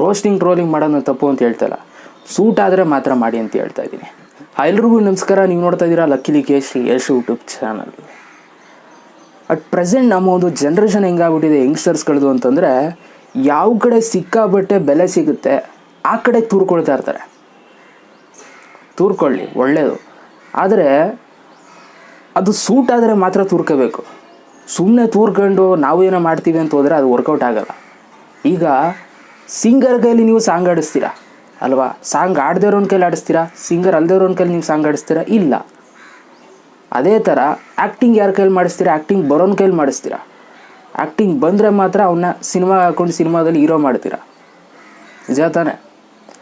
Roasting trolling ಮಾಡೋದು ತಪ್ಪು ಅಂತ ಹೇಳ್ತಾಯಿಲ್ಲ, ಸೂಟ್ ಆದರೆ ಮಾತ್ರ ಮಾಡಿ ಅಂತ ಹೇಳ್ತಾ ಇದ್ದೀನಿ. ಎಲ್ರಿಗೂ ನಮಸ್ಕಾರ. ನೀವು ನೋಡ್ತಾ ಇದ್ದೀರಾ Lakkesh Yash YouTube channel. At present ನಮ್ಮ ಒಂದು ಜನ್ರೇಷನ್ ಹೆಂಗಾಗ್ಬಿಟ್ಟಿದೆ ಯಂಗ್ಸ್ಟರ್ಸ್ಗಳದು ಅಂತಂದರೆ, ಯಾವ ಕಡೆ ಸಿಕ್ಕಾಬಟ್ಟೆ ಬೆಲೆ ಸಿಗುತ್ತೆ ಆ ಕಡೆ ತೂರ್ಕೊಳ್ತಾ ಇರ್ತಾರೆ. ತೂರ್ಕೊಳ್ಳಿ, ಒಳ್ಳೆಯದು, ಆದರೆ ಅದು ಸೂಟ್ ಆದರೆ ಮಾತ್ರ ತೂರ್ಕೋಬೇಕು. ಸುಮ್ಮನೆ ತೂರ್ಕೊಂಡು ನಾವು ಏನೋ ಮಾಡ್ತೀವಿ ಅಂತ ಹೋದರೆ ಅದು ವರ್ಕೌಟ್ ಆಗೋಲ್ಲ. ಈಗ ಸಿಂಗರ್ ಕೈಲಿ ನೀವು ಸಾಂಗ್ ಆಡಿಸ್ತೀರಾ ಅಲ್ವಾ? ಸಾಂಗ್ ಆಡದೇ ಇರೋನ ಕೈಲಿ ಆಡಿಸ್ತೀರಾ? ಸಿಂಗರ್ ಅಲ್ಲದೇ ಇರೋನ ಕೈಲಿ ನೀವು ಸಾಂಗ್ ಆಡಿಸ್ತೀರಾ? ಇಲ್ಲ. ಅದೇ ಥರ ಆ್ಯಕ್ಟಿಂಗ್ ಯಾರ ಕೈಲಿ ಮಾಡಿಸ್ತೀರಾ? ಆ್ಯಕ್ಟಿಂಗ್ ಬರೋನ ಕೈಲಿ ಮಾಡಿಸ್ತೀರಾ. ಆ್ಯಕ್ಟಿಂಗ್ ಬಂದರೆ ಮಾತ್ರ ಅವನ್ನ ಸಿನಿಮಾ ಹಾಕ್ಕೊಂಡು ಸಿನಿಮಾದಲ್ಲಿ ಹೀರೋ ಮಾಡ್ತೀರಾ, ನಿಜ ತಾನೆ?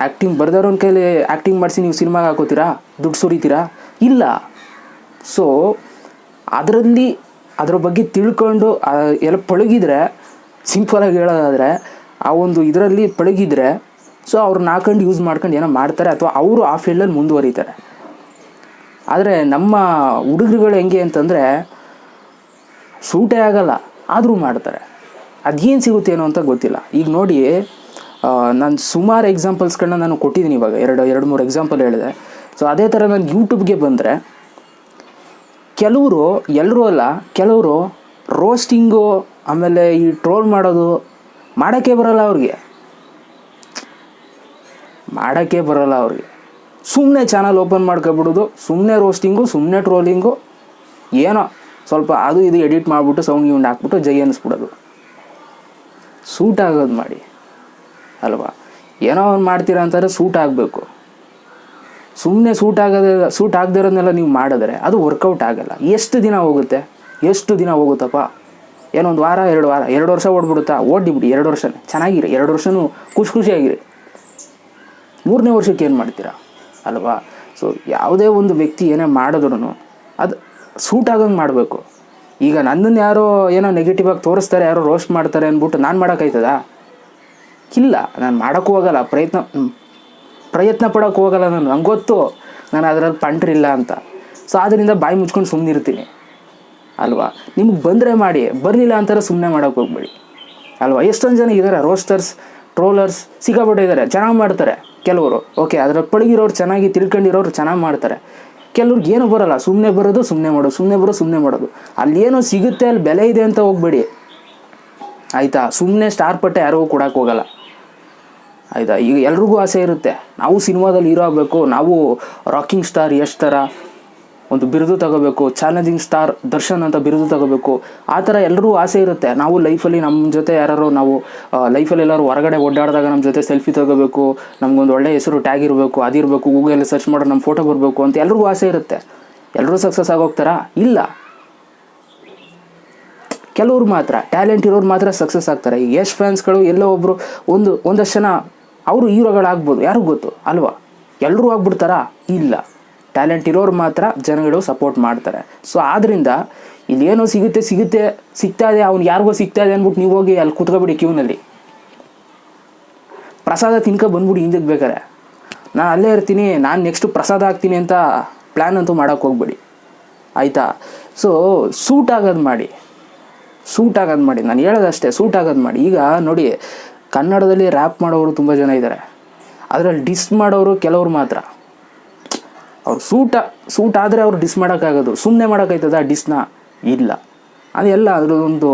ಆ್ಯಕ್ಟಿಂಗ್ ಬರ್ದವ್ರನ್ನ ಕೈಲಿ ಆ್ಯಕ್ಟಿಂಗ್ ಮಾಡಿಸಿ ನೀವು ಸಿನಿಮಾಗೆ ಹಾಕೋತೀರಾ? ದುಡ್ಡು ಸುರಿತೀರಾ? ಇಲ್ಲ. ಸೊ ಅದರ ಬಗ್ಗೆ ತಿಳ್ಕೊಂಡು ಎಲ್ಲ ಪಳಗಿದ್ರೆ, ಸಿಂಪಲಾಗಿ ಹೇಳೋದಾದರೆ ಆ ಒಂದು ಇದರಲ್ಲಿ ಪಳಗಿದ್ರೆ, ಸೊ ಅವ್ರನ್ನ ಹಾಕೊಂಡು ಯೂಸ್ ಮಾಡ್ಕೊಂಡು ಏನೋ ಮಾಡ್ತಾರೆ, ಅಥವಾ ಅವರು ಆ ಫೀಲ್ಡಲ್ಲಿ ಮುಂದುವರಿತಾರೆ. ಆದರೆ ನಮ್ಮ ಹುಡುಗರುಗಳು ಹೆಂಗೆ ಅಂತಂದರೆ, ಸೂಟೇ ಆಗಲ್ಲ ಆದರೂ ಮಾಡ್ತಾರೆ. ಅದೇನು ಸಿಗುತ್ತೇನೋ ಅಂತ ಗೊತ್ತಿಲ್ಲ. ಈಗ ನೋಡಿ, ನಾನು ಸುಮಾರು ಎಕ್ಸಾಂಪಲ್ಸ್ಗಳನ್ನ ನಾನು ಕೊಟ್ಟಿದ್ದೀನಿ. ಇವಾಗ ಎರಡು ಮೂರು ಎಕ್ಸಾಂಪಲ್ ಹೇಳಿದೆ. ಸೊ ಅದೇ ಥರ ನಾನು ಯೂಟ್ಯೂಬ್ಗೆ ಬಂದರೆ, ಕೆಲವರು, ಎಲ್ಲರೂ ಅಲ್ಲ, ಕೆಲವರು ರೋಸ್ಟಿಂಗು ಆಮೇಲೆ ಈ ಟ್ರೋಲ್ ಮಾಡೋಕ್ಕೆ ಬರೋಲ್ಲ ಅವ್ರಿಗೆ. ಸುಮ್ಮನೆ ಚಾನಲ್ ಓಪನ್ ಮಾಡ್ಕೊಬಿಡೋದು, ಸುಮ್ಮನೆ ರೋಸ್ಟಿಂಗು, ಸುಮ್ಮನೆ ಟ್ರೋಲಿಂಗು, ಏನೋ ಸ್ವಲ್ಪ ಅದು ಇದು ಎಡಿಟ್ ಮಾಡಿಬಿಟ್ಟು ಸೌಂಡ್ ಹಾಕ್ಬಿಟ್ಟು ಜೈ ಅನ್ನಿಸ್ಬಿಡೋದು. ಸೂಟ್ ಆಗೋದು ಮಾಡಿ ಅಲ್ವಾ? ಏನೋ ಒಂದು ಮಾಡ್ತೀರಾ ಅಂತಂದರೆ ಸೂಟ್ ಆಗಬೇಕು. ಸುಮ್ಮನೆ ಸೂಟ್ ಆಗದೇ ಇರೋದನ್ನೆಲ್ಲ ನೀವು ಮಾಡಿದ್ರೆ ಅದು ವರ್ಕೌಟ್ ಆಗೋಲ್ಲ. ಎಷ್ಟು ದಿನ ಹೋಗುತ್ತಪ್ಪ? ಏನೋ 1 ವಾರ 2 ವಾರ 2 ವರ್ಷ ಓಡ್ಬಿಡುತ್ತಾ? ಓಡಿಬಿಡಿ. 2 ವರ್ಷನೇ ಚೆನ್ನಾಗಿರಿ, 2 ವರ್ಷನೂ ಖುಷಿಯಾಗಿರಿ. 3ನೇ ವರ್ಷಕ್ಕೆ ಏನು ಮಾಡ್ತೀರಾ ಅಲ್ವಾ? ಸೊ ಯಾವುದೇ ಒಂದು ವ್ಯಕ್ತಿ ಏನೇ ಮಾಡಿದ್ರು ಅದು ಸೂಟ್ ಆಗೋಂಗೆ ಮಾಡಬೇಕು. ಈಗ ನನ್ನನ್ನು ಯಾರೋ ಏನೋ ನೆಗೆಟಿವ್ ಆಗಿ ತೋರಿಸ್ತಾರೆ, ಯಾರೋ ರೋಸ್ಟ್ ಮಾಡ್ತಾರೆ ಅಂದ್ಬಿಟ್ಟು ನಾನು ಮಾಡೋಕ್ಕಾಯ್ತದಾ? ಇಲ್ಲ, ನಾನು ಮಾಡೋಕ್ಕೂ ಹೋಗಲ್ಲ, ಪ್ರಯತ್ನ ಪಡೋಕ್ಕೆ ಹೋಗಲ್ಲ. ನಂಗೆ ಗೊತ್ತು ನಾನು ಅದರಲ್ಲಿ ಪಂಟ್ರಿಲ್ಲ ಅಂತ. ಸೊ ಆದ್ದರಿಂದ ಬಾಯಿ ಮುಚ್ಕೊಂಡು ಸುಮ್ಮನಿರ್ತೀನಿ ಅಲ್ವಾ? ನಿಮಗೆ ಬಂದರೆ ಮಾಡಿ, ಬರಲಿಲ್ಲ ಅಂತಾರೆ ಸುಮ್ಮನೆ ಮಾಡೋಕ್ಕೆ ಹೋಗ್ಬೇಡಿ ಅಲ್ವಾ? ಎಷ್ಟೊಂದು ಜನ ಇದ್ದಾರೆ ರೋಸ್ಟರ್ಸ್, ಟ್ರೋಲರ್ಸ್ ಸಿಕ್ಕಾಪಟ್ಟೆ ಇದ್ದಾರೆ, ಚೆನ್ನಾಗಿ ಮಾಡ್ತಾರೆ ಕೆಲವರು. ಓಕೆ, ಅದರ ಪಳಗಿರೋರು, ಚೆನ್ನಾಗಿ ತಿಳ್ಕೊಂಡಿರೋರು ಚೆನ್ನಾಗಿ ಮಾಡ್ತಾರೆ. ಕೆಲವ್ರಿಗೆ ಏನೂ ಬರೋಲ್ಲ, ಸುಮ್ಮನೆ ಬರೋದು, ಸುಮ್ಮನೆ ಮಾಡೋದು. ಅಲ್ಲಿ ಏನೋ ಸಿಗುತ್ತೆ, ಅಲ್ಲಿ ಬೆಲೆ ಇದೆ ಅಂತ ಹೋಗ್ಬೇಡಿ ಆಯಿತಾ? ಸುಮ್ಮನೆ ಸ್ಟಾರ್ ಪಟ್ಟೆ ಯಾರಿಗೂ ಕೊಡೋಕ್ಕೆ ಹೋಗಲ್ಲ ಆಯಿತಾ? ಈಗ ಎಲ್ರಿಗೂ ಆಸೆ ಇರುತ್ತೆ, ನಾವು ಸಿನಿಮಾದಲ್ಲಿ ಹೀರೋ ಆಗಬೇಕು, ನಾವು ರಾಕಿಂಗ್ ಸ್ಟಾರ್ ಯಶ್ ಥರ ಒಂದು ಬಿರುದು ತಗೋಬೇಕು, ಚಾಲೆಂಜಿಂಗ್ ಸ್ಟಾರ್ ದರ್ಶನ್ ಅಂತ ಬಿರುದು ತಗೋಬೇಕು. ಆ ಥರ ಎಲ್ಲರೂ ಆಸೆ ಇರುತ್ತೆ. ನಾವು ಲೈಫಲ್ಲಿ ನಮ್ಮ ಜೊತೆ ನಾವು ಲೈಫಲ್ಲಿ ಎಲ್ಲರೂ ಹೊರಗಡೆ ಓಡಾಡಿದಾಗ ನಮ್ಮ ಜೊತೆ ಸೆಲ್ಫಿ ತಗೋಬೇಕು, ನಮಗೊಂದು ಒಳ್ಳೆಯ ಹೆಸರು ಟ್ಯಾಗ್ ಇರಬೇಕು, ಅದಿರಬೇಕು, ಗೂಗಲಲ್ಲಿ ಸರ್ಚ್ ಮಾಡೋದು ನಮ್ಮ ಫೋಟೋ ಬರಬೇಕು ಅಂತ ಎಲ್ರಿಗೂ ಆಸೆ ಇರುತ್ತೆ. ಎಲ್ಲರೂ ಸಕ್ಸಸ್ ಆಗೋಗ್ತಾರಾ? ಇಲ್ಲ. ಕೆಲವ್ರು ಮಾತ್ರ, ಟ್ಯಾಲೆಂಟ್ ಇರೋರು ಮಾತ್ರ ಸಕ್ಸಸ್ ಆಗ್ತಾರೆ. ಈ ಯಶ್ ಫ್ಯಾನ್ಸ್ಗಳು ಎಲ್ಲೋ ಒಬ್ಬರು ಒಂದಷ್ಟು ಜನ ಅವರು ಹೀರೋಗಳಾಗ್ಬೋದು, ಯಾರಿಗೂ ಗೊತ್ತು ಅಲ್ವಾ? ಎಲ್ಲರೂ ಆಗ್ಬಿಡ್ತಾರಾ? ಇಲ್ಲ. ಟ್ಯಾಲೆಂಟ್ ಇರೋರು ಮಾತ್ರ ಜನಗಳು ಸಪೋರ್ಟ್ ಮಾಡ್ತಾರೆ. ಸೊ ಆದ್ದರಿಂದ ಇಲ್ಲಿ ಏನೋ ಸಿಗ್ತಾ ಇದೆ, ಅವ್ನು ಯಾರಿಗೋ ಸಿಗ್ತಾ ಇದೆ ಅಂದ್ಬಿಟ್ಟು ನೀವು ಹೋಗಿ ಅಲ್ಲಿ ಕೂತ್ಕೊಬಿಡಿ ಕ್ಯೂನಲ್ಲಿ, ಪ್ರಸಾದ ಬಂದ್ಬಿಡಿ ಹಿಂದಕ್ಕೆ ಬೇಕಾರೆ. ನಾನು ಅಲ್ಲೇ ಇರ್ತೀನಿ, ನಾನು ನೆಕ್ಸ್ಟ್ ಪ್ರಸಾದ ಹಾಕ್ತೀನಿ ಅಂತ ಪ್ಲ್ಯಾನ್ ಅಂತೂ ಮಾಡೋಕ್ಕೆ ಹೋಗ್ಬೇಡಿ ಆಯಿತಾ? ಸೊ ಸೂಟ್ ಆಗೋದು ಮಾಡಿ. ನಾನು ಹೇಳೋದಷ್ಟೇ, ಸೂಟ್ ಆಗೋದು ಮಾಡಿ. ಈಗ ನೋಡಿ, ಕನ್ನಡದಲ್ಲಿ ರ್ಯಾಪ್ ಮಾಡೋರು ತುಂಬ ಜನ ಇದ್ದಾರೆ, ಅದರಲ್ಲಿ ಡಿಸ್ ಮಾಡೋರು ಕೆಲವರು ಮಾತ್ರ. ಅವ್ರು ಸೂಟ್ ಆದರೆ ಅವ್ರು ಡಿಸ್ ಮಾಡೋಕ್ಕಾಗೋದು, ಸುಮ್ಮನೆ ಮಾಡೋಕ್ಕಾಯ್ತದ ಡಿಸ್ನ? ಇಲ್ಲ. ಅದೆಲ್ಲ ಅದರದೊಂದು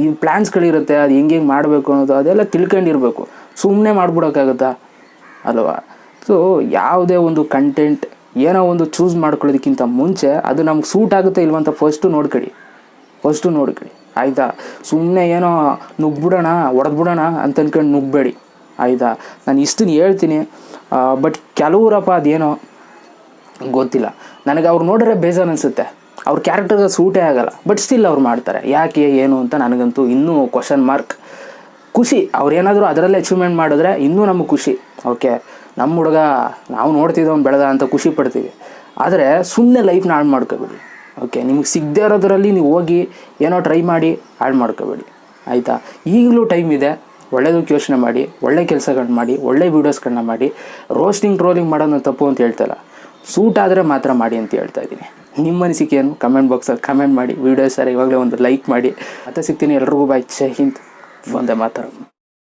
ಈ ಪ್ಲ್ಯಾನ್ಸ್ಗಳಿರುತ್ತೆ, ಅದು ಹೆಂಗೆ ಮಾಡಬೇಕು ಅನ್ನೋದು ಅದೆಲ್ಲ ತಿಳ್ಕೊಂಡಿರ್ಬೇಕು. ಸುಮ್ಮನೆ ಮಾಡ್ಬಿಡೋಕ್ಕಾಗುತ್ತಾ ಅಲ್ವಾ? ಸೊ ಯಾವುದೇ ಒಂದು ಕಂಟೆಂಟ್ ಏನೋ ಒಂದು ಚೂಸ್ ಮಾಡ್ಕೊಳ್ಳೋದಕ್ಕಿಂತ ಮುಂಚೆ ಅದು ನಮ್ಗೆ ಸೂಟ್ ಆಗುತ್ತೆ ಇಲ್ವಂತ ಫಸ್ಟು ನೋಡ್ಕೊಳ್ಳಿ ಆಯಿತಾ? ಸುಮ್ಮನೆ ಏನೋ ನುಗ್ಬಿಡೋಣ, ಹೊಡೆದ್ಬಿಡೋಣ ಅಂತ ಅಂದ್ಕೊಂಡು ನುಗ್ಬೇಡಿ ಆಯಿತಾ? ನಾನು ಇಷ್ಟನ್ನು ಹೇಳ್ತೀನಿ. ಬಟ್ ಕೆಲವರಪ್ಪ ಅದೇನೋ ಗೊತ್ತಿಲ್ಲ, ನನಗೆ ಅವ್ರು ನೋಡಿದ್ರೆ ಬೇಜಾರು ಅನಿಸುತ್ತೆ. ಅವ್ರ ಕ್ಯಾರೆಕ್ಟರ್ಗೆ ಸೂಟೇ ಆಗಲ್ಲ, ಬಟ್ ಸ್ಟಿಲ್ ಅವ್ರು ಮಾಡ್ತಾರೆ. ಯಾಕೆ ಏನು ಅಂತ ನನಗಂತೂ ಇನ್ನೂ ಕ್ವಶನ್ ಮಾರ್ಕ್. ಖುಷಿ, ಅವ್ರೇನಾದರೂ ಅದರಲ್ಲೇ ಅಚೀವ್ಮೆಂಟ್ ಮಾಡಿದ್ರೆ ಇನ್ನೂ ನಮಗೆ ಖುಷಿ. ಓಕೆ, ನಮ್ಮ ಹುಡುಗ ನಾವು ನೋಡ್ತಿದ್ದವ್ನು ಬೆಳೆದ ಅಂತ ಖುಷಿ ಪಡ್ತೀವಿ. ಆದರೆ ಸುಮ್ಮನೆ ಲೈಫ್ನ ಹಾಳು ಮಾಡ್ಕೋಬೇಡಿ. ಓಕೆ, ನಿಮಗೆ ಸಿಗದೇ ಇರೋದರಲ್ಲಿ ನೀವು ಹೋಗಿ ಏನೋ ಟ್ರೈ ಮಾಡಿ ಹಾಳು ಮಾಡ್ಕೋಬೇಡಿ ಆಯಿತಾ? ಈಗಲೂ ಟೈಮ್ ಇದೆ, ಒಳ್ಳೆಯದಕ್ಕೆ ಯೋಚನೆ ಮಾಡಿ, ಒಳ್ಳೆ ಕೆಲಸಗಳನ್ನ ಮಾಡಿ, ಒಳ್ಳೆ ವೀಡಿಯೋಸ್ಗಳನ್ನ ಮಾಡಿ. ರೋಸ್ಟಿಂಗ್ ಟ್ರೋಲಿಂಗ್ ಮಾಡೋದು ತಪ್ಪು ಅಂತ ಹೇಳ್ತಾಯಿಲ್ಲ, ಸೂಟ್ ಆದರೆ ಮಾತ್ರ ಮಾಡಿ ಅಂತ ಹೇಳ್ತಾ ಇದ್ದೀನಿ. ನಿಮ್ಮ ಅನಿಸಿಕೆ ಏನು ಕಮೆಂಟ್ ಬಾಕ್ಸಲ್ಲಿ ಕಮೆಂಟ್ ಮಾಡಿ. ವೀಡಿಯೋ ಸರ್ ಇವಾಗಲೇ ಒಂದು ಲೈಕ್ ಮಾಡಿ. ಮತ್ತೆ ಸಿಗ್ತೀನಿ. ಎಲ್ರಿಗೂ ಬಾಯ್. ಜೈ ಹಿಂದ್, ವಂದೇ ಮಾತರಂ.